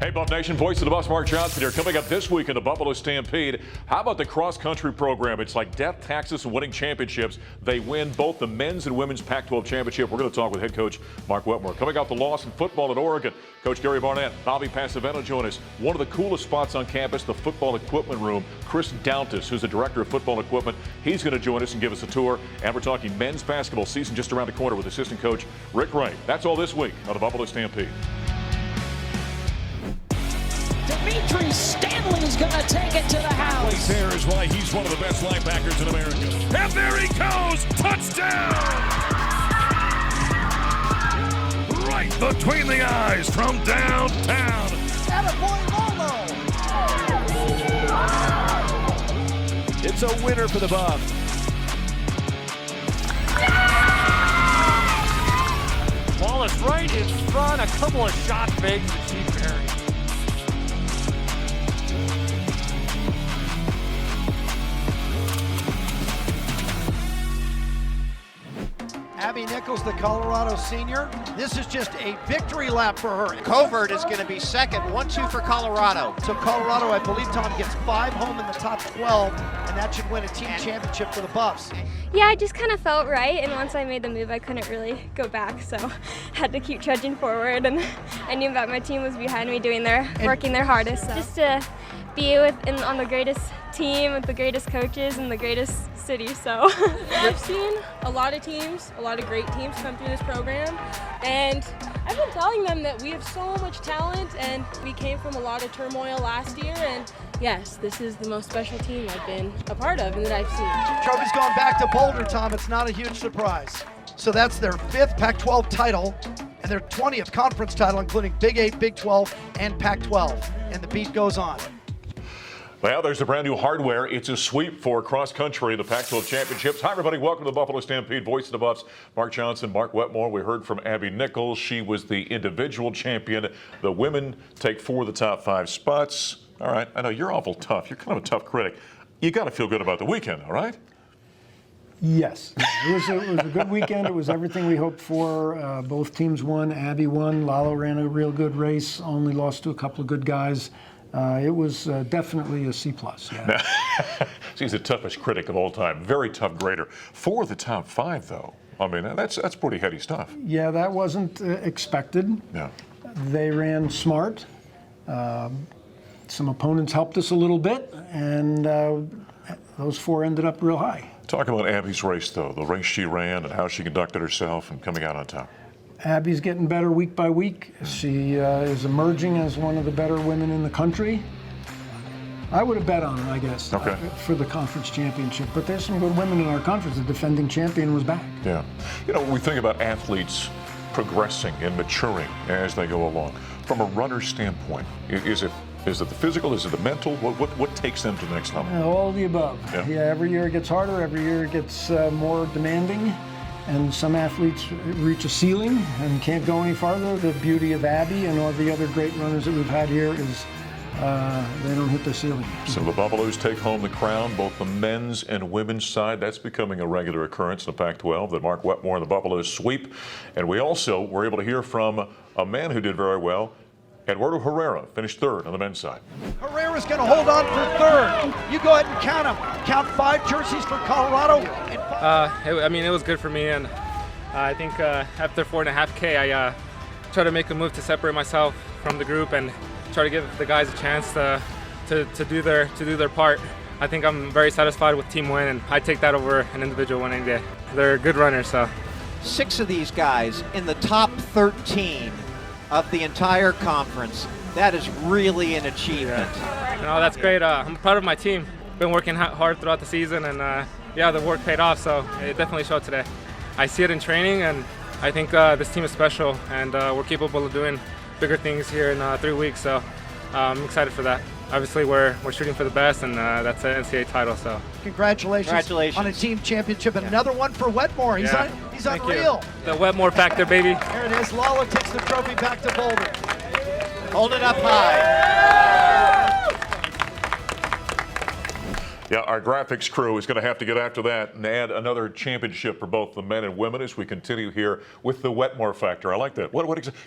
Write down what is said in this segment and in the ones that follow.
Hey, Buff Nation, voice of the Buffs, Mark Johnson here. Coming up this week in the Buffalo Stampede, how about the cross-country program? It's like death, taxes, and winning championships. They win both the men's and women's Pac-12 championship. We're going to talk with head coach Mark Wetmore. Coming out the loss in football at Oregon, Coach Gary Barnett, Bobby Passavento join us. One of the coolest spots on campus, the football equipment room. Chris Downtis, who's the director of football equipment, he's going to join us and give us a tour. And we're talking men's basketball season just around the corner with assistant coach Rick Ray. That's all this week on the Buffalo Stampede. Dimitri Stanley's going to take it to the house. Place there is why he's one of the best linebackers in America. And there he goes! Touchdown! Right between the eyes from downtown. Attaboy Lolo. It's a winner for the Buffs. Ball is right in front. A couple of shot fakes to Chief Perry. Abby Nichols, the Colorado senior. This is just a victory lap for her. Covert is going to be second, 1-2 for Colorado. So Colorado, I believe, Tom, gets 5 home in the top 12, and that should win a team championship for the Buffs. Yeah, I just kind of felt right, and once I made the move, I couldn't really go back, so had to keep trudging forward, and I knew that my team was behind me working their hardest. So. Just to be on the greatest team with the greatest coaches and the greatest city, so. I've seen a lot of teams, a lot of great teams come through this program, and I've been telling them that we have so much talent, and we came from a lot of turmoil last year, and yes, this is the most special team I've been a part of and that I've seen. Trophy's going back to Boulder, Tom. It's not a huge surprise. So that's their 5th Pac-12 title and their 20th conference title, including Big 8, Big 12, and Pac-12. And the beat goes on. Well, there's the brand new hardware. It's a sweep for cross-country, the Pac-12 championships. Hi, everybody. Welcome to the Buffalo Stampede. Voice of the Buffs, Mark Johnson, Mark Wetmore. We heard from Abby Nichols. She was the individual champion. The women take 4 of the top 5 spots. All right, I know you're awful tough. You're kind of a tough critic. You got to feel good about the weekend, all right? Yes, it was a good weekend. It was everything we hoped for. Both teams won. Abby won. Lalo ran a real good race. Only lost to a couple of good guys. It was definitely a C+. Yeah. She's the toughest critic of all time. Very tough grader. 4 of the top 5, though. I mean, that's pretty heady stuff. Yeah, that wasn't expected. Yeah. They ran smart. Some opponents helped us a little bit, and those 4 ended up real high. Talk about Abby's race, though, the race she ran and how she conducted herself and coming out on top. Abby's getting better week by week. She is emerging as one of the better women in the country. I would have bet on her, I guess, for the conference championship. But there's some good women in our conference. The defending champion was back. Yeah. You know, when we think about athletes progressing and maturing as they go along, from a runner's standpoint, is it the physical? Is it the mental? What takes them to the next level? All of the above. Yeah, every year it gets harder. Every year it gets more demanding. And some athletes reach a ceiling and can't go any farther. The beauty of Abby and all the other great runners that we've had here is they don't hit the ceiling. So the Buffaloes take home the crown, both the men's and women's side. That's becoming a regular occurrence in the Pac-12, that Mark Wetmore and the Buffaloes sweep. And we also were able to hear from a man who did very well. Eduardo Herrera finished 3rd on the men's side. Herrera's going to hold on for 3rd. You go ahead and count them. Count 5 jerseys for Colorado. It was good for me, and I think after 4.5K, I try to make a move to separate myself from the group and try to give the guys a chance to do their part. I think I'm very satisfied with team win, and I take that over an individual winning day. They're good runners, so. 6 of these guys in the top 13 of the entire conference. That is really an achievement. Yeah. That's great. I'm proud of my team. Been working hard throughout the season, and the work paid off, so it definitely showed today. I see it in training, and I think this team is special, and we're capable of doing bigger things here in 3 weeks, so I'm excited for that. Obviously, we're shooting for the best, and that's an NCAA title, so. Congratulations on a team championship, and another one for Wetmore. He's unreal. The Wetmore factor, baby. There it is. Lalo takes the trophy back to Boulder. Hold it up high. Yeah, our graphics crew is going to have to get after that and add another championship for both the men and women as we continue here with the Wetmore factor. I like that.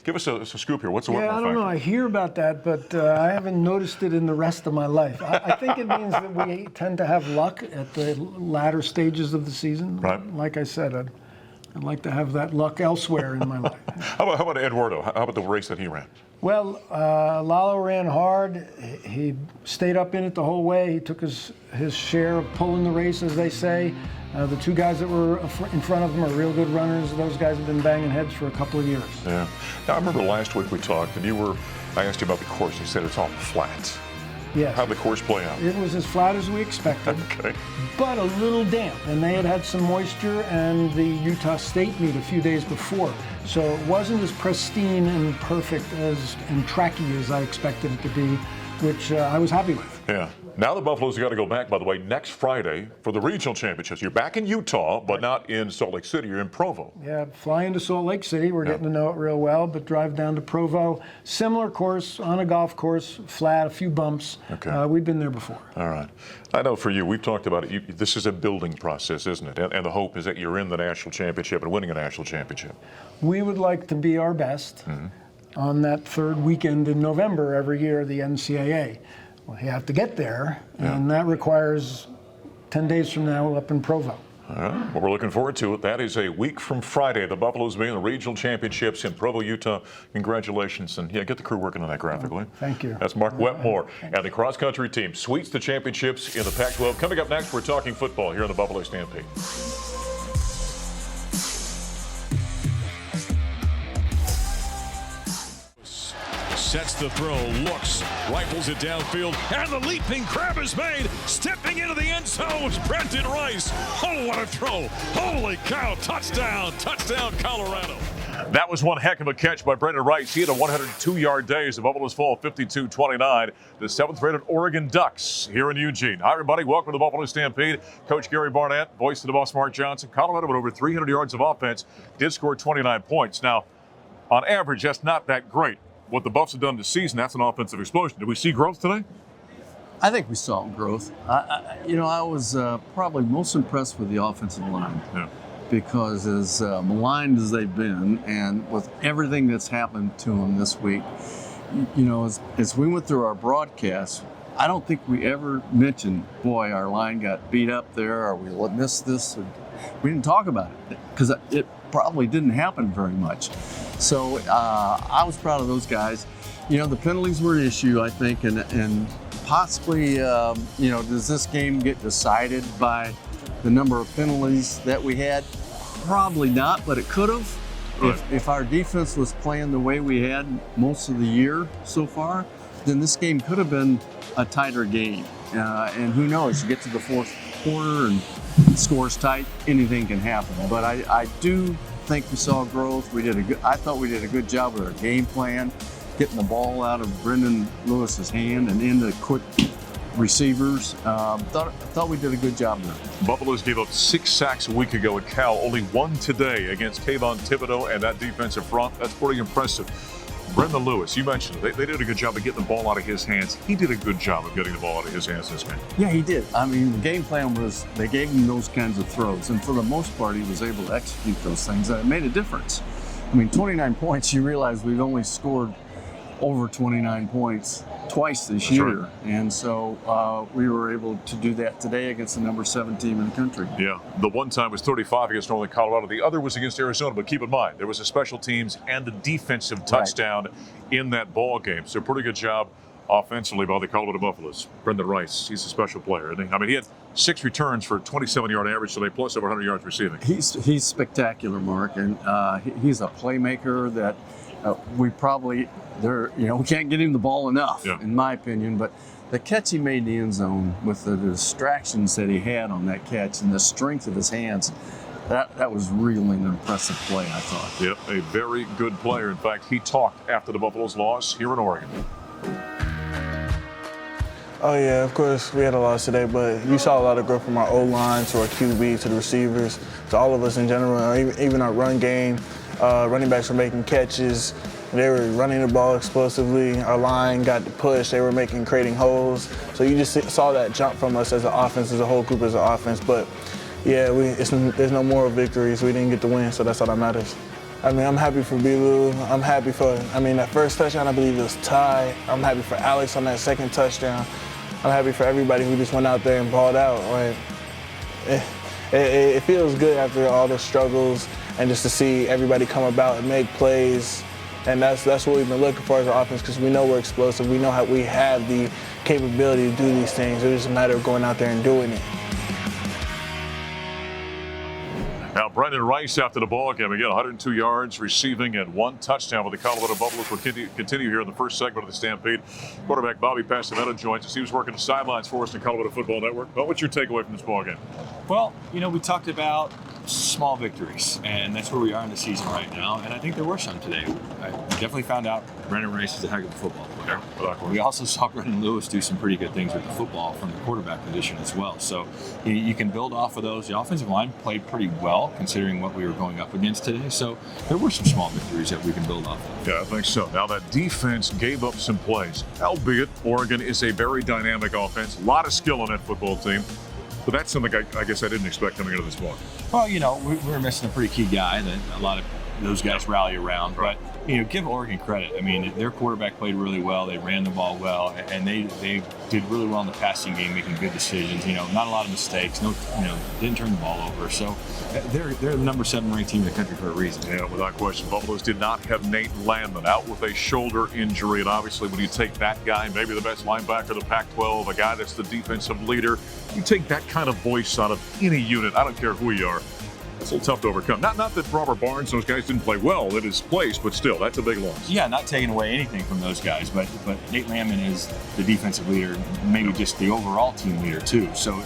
Give us a scoop here. What's the Wetmore factor? I don't know. I hear about that, but I haven't noticed it in the rest of my life. I think it means that we tend to have luck at the latter stages of the season. Right. Like I said, I'd like to have that luck elsewhere in my life. How about Eduardo? How about the race that he ran? Well, Lalo ran hard. He stayed up in it the whole way. He took his share of pulling the race, as they say. The two guys that were in front of him are real good runners. Those guys have been banging heads for a couple of years. Yeah. Now, I remember last week we talked, and I asked you about the course. You said it's all flat. Yes. How'd the course play out? It was as flat as we expected, okay. But a little damp. And they had some moisture and the Utah State meet a few days before. So it wasn't as pristine and perfect and tracky as I expected it to be, which I was happy with. Yeah. Now the Buffaloes have got to go back, by the way, next Friday for the regional championships. You're back in Utah, but not in Salt Lake City. You're in Provo. Yeah, fly into Salt Lake City. We're getting to know it real well, but drive down to Provo. Similar course, on a golf course, flat, a few bumps. Okay. We've been there before. All right. I know for you, we've talked about it. This is a building process, isn't it? And the hope is that you're in the national championship and winning a national championship. We would like to be our best on that third weekend in November every year, the NCAA. Well, you have to get there, and that requires 10 days from now up in Provo. All right. Well, we're looking forward to it. That is a week from Friday. The Buffaloes being the regional championships in Provo, Utah. Congratulations. And, get the crew working on that graphically. Thank you. That's Mark Wetmore. And the cross-country team sweeps the championships in the Pac-12. Coming up next, we're talking football here on the Buffalo Stampede. Sets the throw, looks, rifles it downfield, and the leaping grab is made. Stepping into the end zone was Brendan Rice. Oh, what a throw. Holy cow, touchdown, Colorado. That was one heck of a catch by Brendan Rice. He had a 102-yard day as the Buffaloes fall 52-29. The 7th-rated Oregon Ducks here in Eugene. Hi, everybody. Welcome to the Buffalo Stampede. Coach Gary Barnett, voice of the boss Mark Johnson. Colorado with over 300 yards of offense did score 29 points. Now, on average, that's not that great. What the Buffs have done this season, that's an offensive explosion. Did we see growth today? I think we saw growth. I was probably most impressed with the offensive line because as maligned as they've been and with everything that's happened to them this week, as we went through our broadcast, I don't think we ever mentioned, boy, our line got beat up there, or we missed this. We didn't talk about it because it probably didn't happen very much. So I was proud of those guys. The penalties were an issue, I think, and possibly, does this game get decided by the number of penalties that we had? Probably not, but it could have. Right. If our defense was playing the way we had most of the year so far, then this game could have been a tighter game. And who knows, you get to the fourth quarter and scores tight, anything can happen. But I do think we saw growth. I thought we did a good job with our game plan, getting the ball out of Brendan Lewis's hand and into quick receivers. Thought we did a good job there. Buffaloes gave up 6 sacks a week ago at Cal, only 1 today against Kayvon Thibodeau and that defensive front. That's pretty impressive. Brendan Lewis, you mentioned it. They did a good job of getting the ball out of his hands. He did a good job of getting the ball out of his hands this game. Yeah, he did. I mean, the game plan was they gave him those kinds of throws, and for the most part, he was able to execute those things, and it made a difference. I mean, 29 points, you realize we've only scored over 29 points twice this year. And so we were able to do that today against the number 7 team in the country. Yeah, the one time was 35 against Northern Colorado. The other was against Arizona. But keep in mind, there was a special teams and a defensive touchdown in that ball game. So pretty good job offensively by the Colorado Buffaloes. Brendan Rice, he's a special player, isn't he? I mean, he had 6 returns for 27-yard average today, plus over 100 yards receiving. He's spectacular, Mark, and he's a playmaker that we can't get him the ball enough, in my opinion. But the catch he made in the end zone with the distractions that he had on that catch and the strength of his hands, that was really an impressive play, I thought. Yep, a very good player. In fact, he talked after the Buffaloes' loss here in Oregon. Oh, yeah, of course, we had a loss today, but you saw a lot of growth from our O-line to our QB to the receivers to all of us in general, even our run game. Running backs were making catches. They were running the ball explosively. Our line got the push. They were creating holes. So you just saw that jump from us as an offense, as a whole group as an offense. But yeah, there's no moral victories. We didn't get the win, so that's all that matters. I mean, I'm happy for Bilu. I'm happy for, that first touchdown, I believe it was Ty. I'm happy for Alex on that second touchdown. I'm happy for everybody who just went out there and balled out. Like, it feels good after all the struggles and just to see everybody come about and make plays. And that's what we've been looking for as an offense, because we know we're explosive. We know how we have the capability to do these things. It's just a matter of going out there and doing it. Now, Brendan Rice after the ball game, again, 102 yards receiving and 1 touchdown with the Colorado Buffaloes. Will continue here in the first segment of the Stampede. Quarterback Bobby Passavetto joins us. He was working the sidelines for us in Colorado Football Network. Well, what's your takeaway from this ball game? Well, we talked about small victories, and that's where we are in the season right now, and I think there were some today. I definitely found out Brendan Rice is a heck of a football player. We also saw Brendan Lewis do some pretty good things with the football from the quarterback position as well. So you can build off of those. The offensive line played pretty well considering what we were going up against today. So there were some small victories that we can build off of. Yeah, I think so. Now that defense gave up some plays, albeit Oregon is a very dynamic offense. A lot of skill on that football team. But that's something I guess I didn't expect coming into this ball. Well, we were missing a pretty key guy that a lot of those guys rally around. But, give Oregon credit. I mean, their quarterback played really well. They ran the ball well, and they did really well in the passing game, making good decisions. Not a lot of mistakes. Didn't turn the ball over. So they're the number 7 ranked team in the country for a reason. Yeah, without question. Buffaloes did not have Nate Landman out with a shoulder injury, and obviously when you take that guy, maybe the best linebacker of the Pac-12, a guy that's the defensive leader, you take that kind of voice out of any unit. I don't care who you are. It's a little tough to overcome. Not that Robert Barnes, those guys didn't play well at his place, but still, that's a big loss. Yeah, not taking away anything from those guys, but Nate Landman is the defensive leader, maybe just the overall team leader too. So,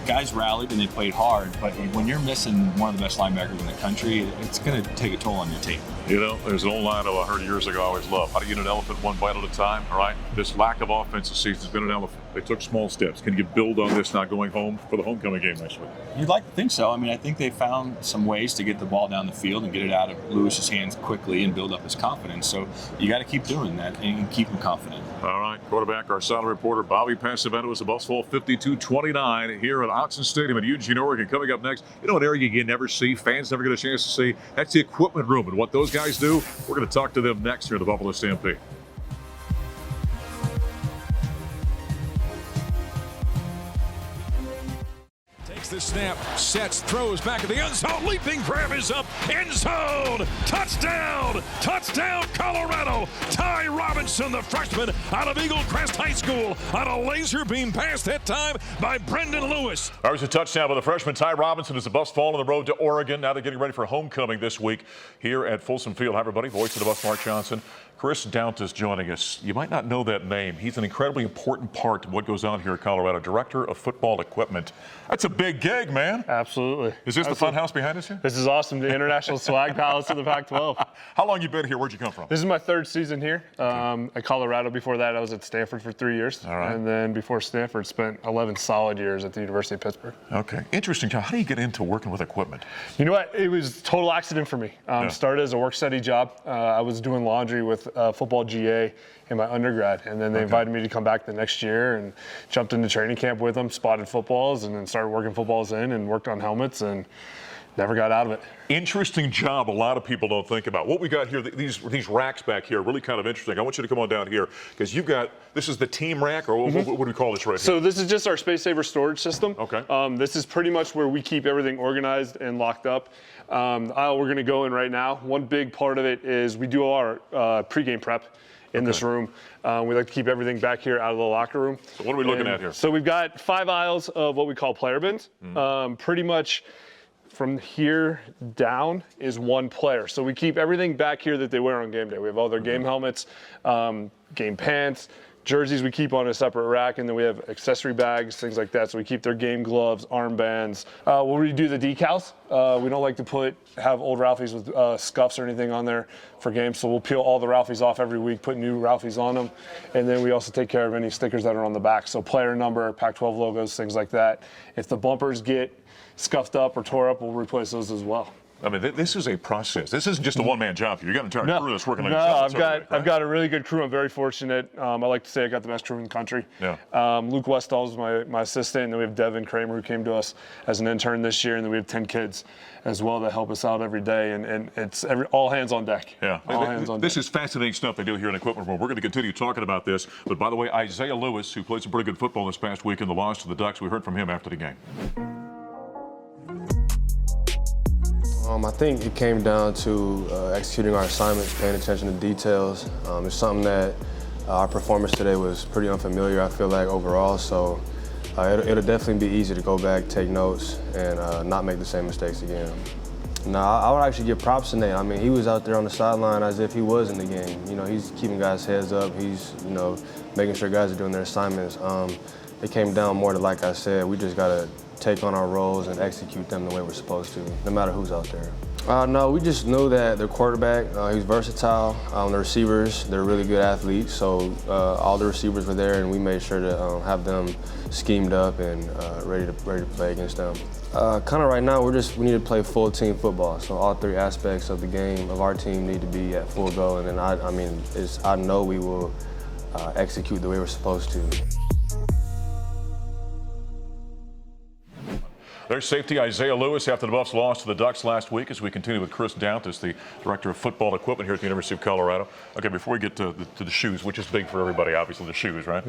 guys rallied and they played hard, but when you're missing one of the best linebackers in the country, it's going to take a toll on your team. There's an old line I heard years ago I always loved. How do you eat an elephant one bite at a time? All right? This lack of offensive season has been an elephant. They took small steps. Can you build on this now going home for the homecoming game next week? You'd like to think so. I mean, I think they found some ways to get the ball down the field and get it out of Lewis's hands quickly and build up his confidence. So you got to keep doing that and keep him confident. All right, quarterback, our sideline reporter, Bobby Passavetto is the Buffalo 52-29 here at Autzen Stadium in Eugene, Oregon. Coming up next, an area you never see, fans never get a chance to see. That's the equipment room, and what those guys do, we're going to talk to them next here at the Buffalo Stampede. The snap, sets, throws back at the end zone, leaping grab is up, end zone, touchdown, Colorado. Ty Robinson, the freshman out of Eagle Crest High School, on a laser beam pass that time by Brendan Lewis. There was a touchdown by the freshman Ty Robinson as the Buffs fall on the road to Oregon. Now they're getting ready for homecoming this week here at Folsom Field. Hi, everybody. Voice of the Buffs, Mark Johnson. Chris Dount is joining us. You might not know that name. He's an incredibly important part of what goes on here at Colorado. Director of Football Equipment. That's a big gig, man. Absolutely. Is this the fun house behind us here? This is awesome. The International Swag Palace of the Pac-12. How long you been here? Where'd you come from? This is my 3rd season here at Colorado. Before that, I was at Stanford for 3 years. All right. And then before Stanford, spent 11 solid years at the University of Pittsburgh. Okay. Interesting. How do you get into working with equipment? You know what? It was a total accident for me. Started as a work-study job. I was doing laundry with football GA in my undergrad, and then they invited me to come back the next year and jumped into training camp with them, spotted footballs, and then started working footballs in and worked on helmets and never got out of it. Interesting job a lot of people don't think about. What we got here, these racks back here, really kind of interesting. I want you to come on down here because you've got, this is the team rack, or what do we call this right here? So this is just our Space Saver storage system. Okay. This is pretty much where we keep everything organized and locked up. The aisle we're going to go in right now, one big part of it is we do our pregame prep in this room. We like to keep everything back here out of the locker room. So what are we looking at here? So we've got 5 aisles of what we call player bins. Pretty much from here down is one player. So we keep everything back here that they wear on game day. We have all their game helmets, game pants, jerseys we keep on a separate rack, and then we have accessory bags, things like that. So we keep their game gloves, armbands. We'll redo the decals. We don't like to have old Ralphies with scuffs or anything on there for games, so we'll peel all the Ralphies off every week, put new Ralphies on them, and then we also take care of any stickers that are on the back. So player number, Pac-12 logos, things like that. If the bumpers get scuffed up or tore up, we'll replace those as well. I mean, this is a process. This isn't just a one-man job. You've got an entire crew that's working on I've got a really good crew. I'm very fortunate. I like to say I got the best crew in the country. Yeah. Luke Westall is my assistant, and then we have Devin Kramer, who came to us as an intern this year, and then we have 10 kids as well that help us out every day, and it's all hands on deck. Yeah. All hands on deck. This is fascinating stuff they do here in the equipment room. We're going to continue talking about this. But by the way, Isaiah Lewis, who played some pretty good football this past week in the loss to the Ducks, we heard from him after the game. I think it came down to executing our assignments, paying attention to details. It's something that our performance today was pretty unfamiliar, I feel like, overall. So it'll definitely be easy to go back, take notes, and not make the same mistakes again. I would actually give props to Nate. I mean, he was out there on the sideline as if he was in the game. You know, he's keeping guys' heads up. He's, you know, making sure guys are doing their assignments. It came down more to, like I said, we just got to take on our roles and execute them the way we're supposed to, no matter who's out there. No, we just knew that the quarterback, he's versatile. The receivers, they're really good athletes, so all the receivers were there, and we made sure to have them schemed up and ready to play against them. Kind of right now, we need to play full team football. So all three aspects of the game of our team need to be at full go, and then I know we will execute the way we're supposed to. There's safety Isaiah Lewis after the Buffs lost to the Ducks last week, as we continue with Chris Dountas, the Director of Football Equipment here at the University of Colorado. Okay, before we get to the shoes, which is big for everybody, obviously, the shoes, right?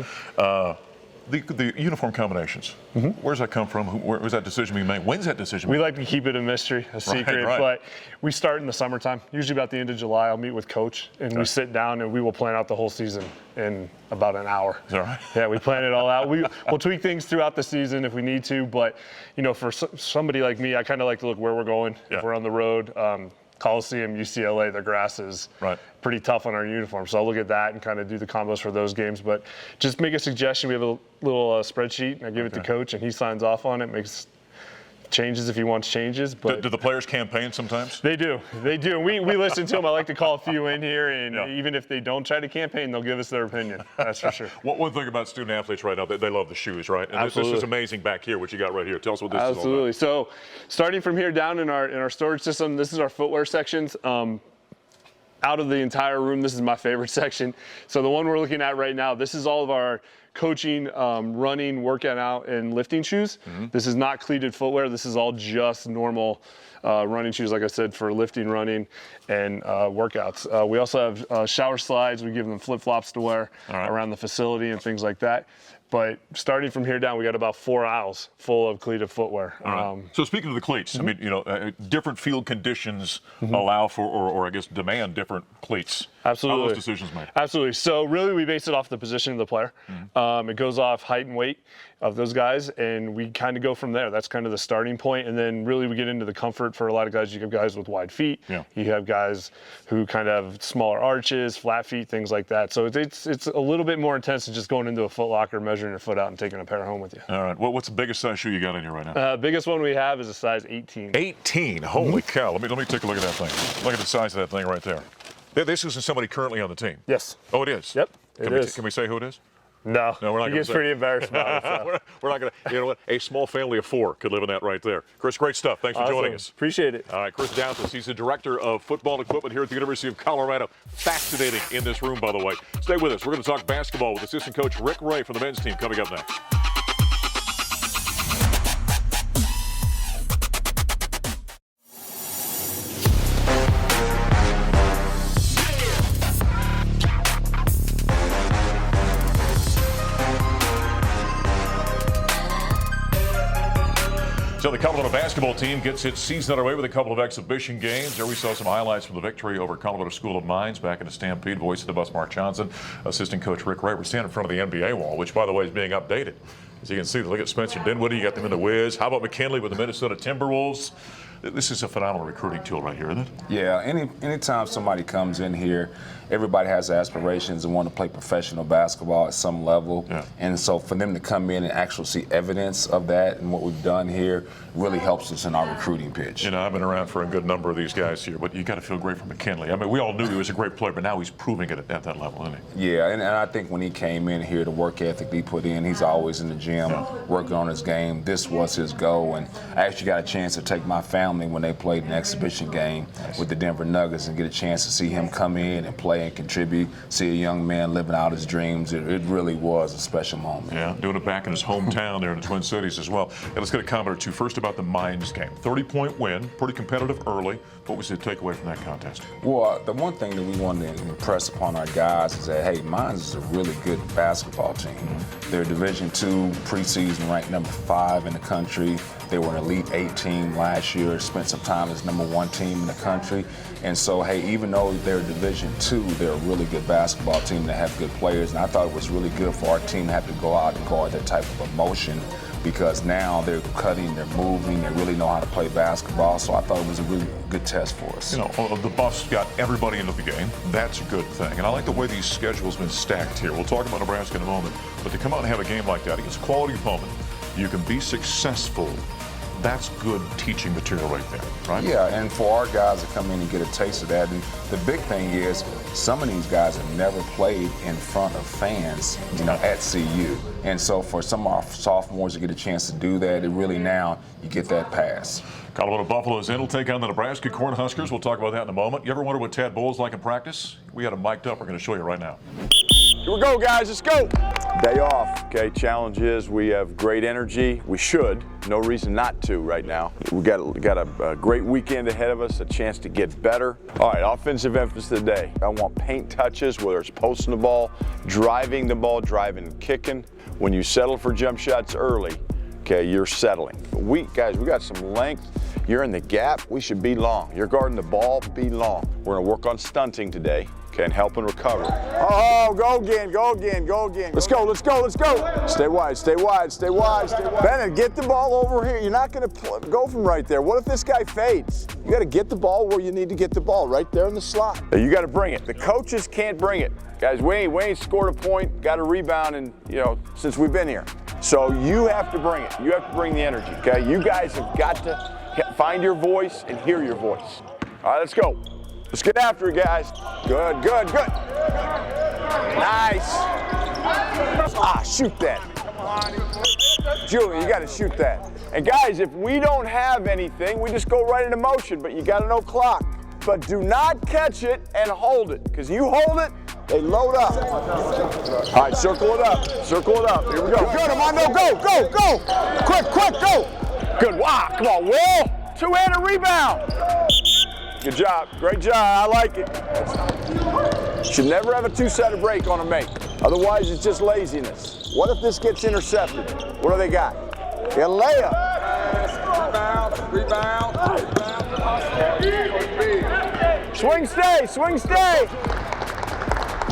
The uniform combinations, where's that come from? Where's that decision being made? When's that decision We made? like to keep it a mystery, a secret, right. but we start in the summertime. Usually about the end of July, I'll meet with Coach, and we sit down and we will plan out the whole season in about an hour. Is that right? Yeah, we plan it all out. We'll tweak things throughout the season if we need to, but you know, for somebody like me, I kind of like to look where we're going. Yeah. If we're on the road, Coliseum, UCLA, the grass is pretty tough on our uniform. So I'll look at that and kind of do the combos for those games. But just make a suggestion. We have a little spreadsheet, and I give it to Coach, and he signs off on it, makes changes if he wants changes. But do the players campaign sometimes? They do. They do. We listen to them. I like to call a few in here, and even if they don't try to campaign, they'll give us their opinion. That's for sure. One thing about student athletes right now, they love the shoes, right? And Absolutely. This is amazing back here, what you got right here. Tell us what this is all about. Absolutely. So starting from here down in our storage system, this is our footwear sections. Out of the entire room, this is my favorite section. So the one we're looking at right now, this is all of our coaching, running, working out, and lifting shoes. This is not cleated footwear. This is all just normal running shoes, like I said, for lifting, running, and workouts. We also have shower slides. We give them flip-flops to wear around the facility and things like that. But starting from here down, we got about 4 aisles full of cleated footwear. So speaking of the cleats, I mean, you know, different field conditions allow for, or I guess demand different cleats. Absolutely. How are those decisions made? Absolutely. So really, we base it off the position of the player. It goes off height and weight of those guys, and we kind of go from there. That's kind of the starting point, and then really we get into the comfort for a lot of guys. You have guys with wide feet. You have guys who kind of have smaller arches, flat feet, things like that. So it's a little bit more intense than just going into a Foot Locker, measuring your foot out, and taking a pair home with you. All right. Well, what's the biggest size shoe you got in here right now? Biggest one we have is a size 18. 18. Holy cow! Let me take a look at that thing. Look at the size of that thing right there. This isn't somebody currently on the team. Yes. Oh, it is. Yep. It is. Can we say who it is? No, we're not. He gets pretty embarrassed about it. So. we're not going to. You know what? A small family of 4 could live in that right there. Chris, great stuff. Thanks for joining us. Appreciate it. All right, Chris Dountas. He's the Director of Football Equipment here at the University of Colorado. Fascinating in this room, by the way. Stay with us. We're going to talk basketball with assistant coach Rick Ray from the men's team coming up next. So the Colorado basketball team gets its season underway with a couple of exhibition games. There we saw some highlights from the victory over Colorado School of Mines back in the Stampede. Voice of the Buffs, Mark Johnson, assistant coach Rick Ray. We're standing in front of the NBA wall, which, by the way, is being updated. As you can see, look at Spencer Dinwiddie. You got them in the Wiz. How about McKinley with the Minnesota Timberwolves? This is a phenomenal recruiting tool right here, isn't it? Yeah, anytime somebody comes in here, everybody has aspirations and want to play professional basketball at some level. And so for them to come in and actually see evidence of that and what we've done here really helps us in our recruiting pitch. You know, I've been around for a good number of these guys here, but you got to feel great for McKinley. I mean, we all knew he was a great player, but now he's proving it at that level, isn't he? Yeah, and I think when he came in here, the work ethic he put in, he's always in the gym working on his game. This was his goal, and I actually got a chance to take my family family when they played an exhibition game with the Denver Nuggets and get a chance to see him come in and play and contribute, see a young man living out his dreams. It really was a special moment. Yeah, doing it back in his hometown there in the Twin Cities as well. And let's get a comment or two. First about the Mines game. 30-point win, pretty competitive early. What was the takeaway from that contest? Well, the one thing that we wanted to impress upon our guys is that, hey, Mines is a really good basketball team. They're Division II preseason ranked number 5 in the country. They were an Elite 8 team last year, spent some time as number 1 team in the country. And so, hey, even though they're Division II, they're a really good basketball team that have good players. And I thought it was really good for our team to have to go out and guard that type of emotion, because now they're cutting, they're moving, they really know how to play basketball. So I thought it was a really good test for us. You know, the Buffs got everybody into the game. That's a good thing. And I like the way these schedules been stacked here. We'll talk about Nebraska in a moment. But to come out and have a game like that against a quality opponent, you can be successful. That's good teaching material right there, right? Yeah, and for our guys to come in and get a taste of that. And the big thing is, some of these guys have never played in front of fans, you know, at CU. And so for some of our sophomores to get a chance to do that, it really now you get that pass. Colorado Buffaloes in will take on the Nebraska Cornhuskers. We'll talk about that in a moment. You ever wonder what Tad Bull's like in practice? We had him mic'd up. We're going to show you right now. Here we go, guys. Let's go. Day off, okay? Challenge is we have great energy. We should. No reason not to right now. We got a great weekend ahead of us, a chance to get better. All right, offensive emphasis today. I want paint touches, whether it's posting the ball, driving and kicking. When you settle for jump shots early, okay, you're settling. Guys, we got some length. You're in the gap, we should be long. You're guarding the ball, be long. We're gonna work on stunting today, okay, and helping recover. Oh, go again, go again, go again. Let's go, let's go, let's go. Stay wide, stay wide, stay wide, stay wide. Bennett, get the ball over here. You're not gonna go from right there. What if this guy fades? You gotta get the ball where you need to get the ball, right there in the slot. You gotta bring it. The coaches can't bring it. Guys, we ain't scored a point, got a rebound, and since we've been here. So you have to bring it. You have to bring the energy, okay? You guys have got to find your voice and hear your voice. All right, let's go. Let's get after it, guys. Good, good, good. Nice. Shoot that. Julie, you got to shoot that. And guys, if we don't have anything, we just go right into motion, but you got to know clock. But do not catch it and hold it, because you hold it, they load up. All right, circle it up. Circle it up. Here we go. Good, Armando. Go, go, go. Quick, quick, go. Good. Wow, come on, Will. Two-handed rebound. Good job. Great job. I like it. Should never have a two-sided break on a make. Otherwise, it's just laziness. What if this gets intercepted? What do they got? They got a layup. Rebound. Swing, stay. Swing, stay.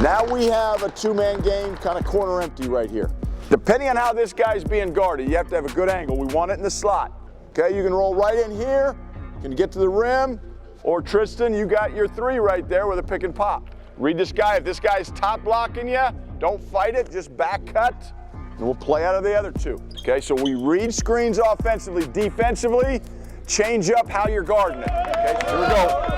Now we have a two-man game, kind of corner empty right here. Depending on how this guy's being guarded, you have to have a good angle. We want it in the slot. Okay, you can roll right in here, you can get to the rim, or Tristan, you got your three right there with a pick and pop. Read this guy. If this guy's top blocking you, don't fight it, just back cut, and we'll play out of the other two. Okay, so we read screens offensively, defensively, change up how you're guarding it. Okay, here we go.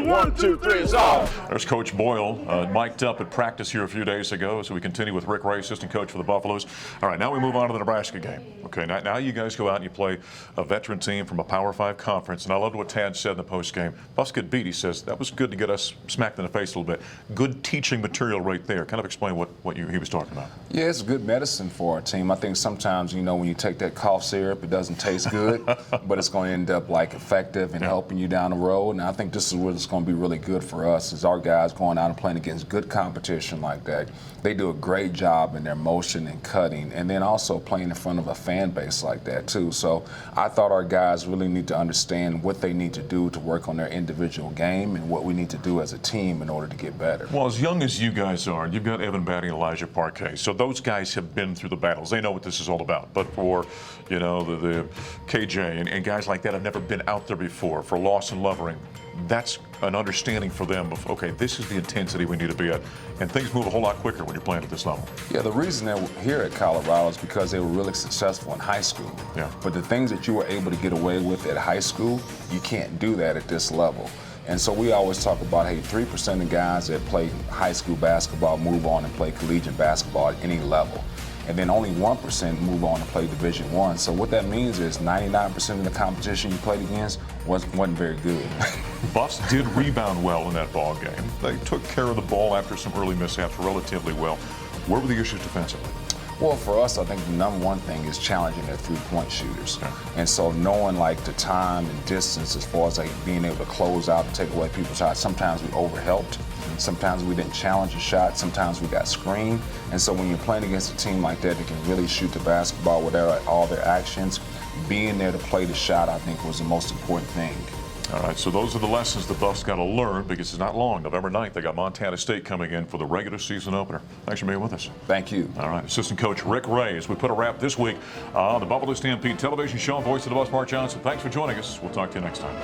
One, two, three, it's off. There's Coach Boyle, mic'd up at practice here a few days ago, so we continue with Rick Ray, assistant coach for the Buffaloes. All right, now we move on to the Nebraska game. Okay, now you guys go out and you play a veteran team from a Power 5 conference, and I loved what Tad said in the post game. Buffs get beat, he says, that was good to get us smacked in the face a little bit. Good teaching material right there. Kind of explain what he was talking about. Yeah, it's good medicine for our team. I think sometimes, when you take that cough syrup, it doesn't taste good, but it's going to end up effective and helping you down the road. And I think this is where it's going to be really good for us, is our guys going out and playing against good competition like that. They do a great job in their motion and cutting, and then also playing in front of a fan base like that too. So I thought our guys really need to understand what they need to do to work on their individual game and what we need to do as a team in order to get better. Well, as young as you guys are, you've got Evan Batty and Elijah Parquet. So those guys have been through the battles. They know what this is all about. But for, the KJ and guys like that have never been out there before, for Lawson Lovering, that's an understanding for them of, okay, this is the intensity we need to be at. And things move a whole lot quicker when you're playing at this level. Yeah, the reason they're here at Colorado is because they were really successful in high school. Yeah. But the things that you were able to get away with at high school, you can't do that at this level. And so we always talk about, hey, 3% of guys that play high school basketball move on and play collegiate basketball at any level. and then only 1% move on to play Division I. So what that means is 99% of the competition you played against wasn't very good. Buffs did rebound well in that ball game. They took care of the ball after some early mishaps relatively well. Where were the issues defensively? Well, for us, I think the number one thing is challenging their three-point shooters. And so knowing like the time and distance as far as like being able to close out and take away people's shots, sometimes we overhelped. Sometimes we didn't challenge a shot. Sometimes we got screened. And so when you're playing against a team like that can really shoot the basketball with all their actions, being there to play the shot, I think, was the most important thing. All right, so those are the lessons the Buffs got to learn because it's not long. November 9th, they got Montana State coming in for the regular season opener. Thanks for being with us. Thank you. All right, assistant coach Rick Ray, as we put a wrap this week on the Buffalo Stampede television show. Voice of the Buffs, Mark Johnson. Thanks for joining us. We'll talk to you next time.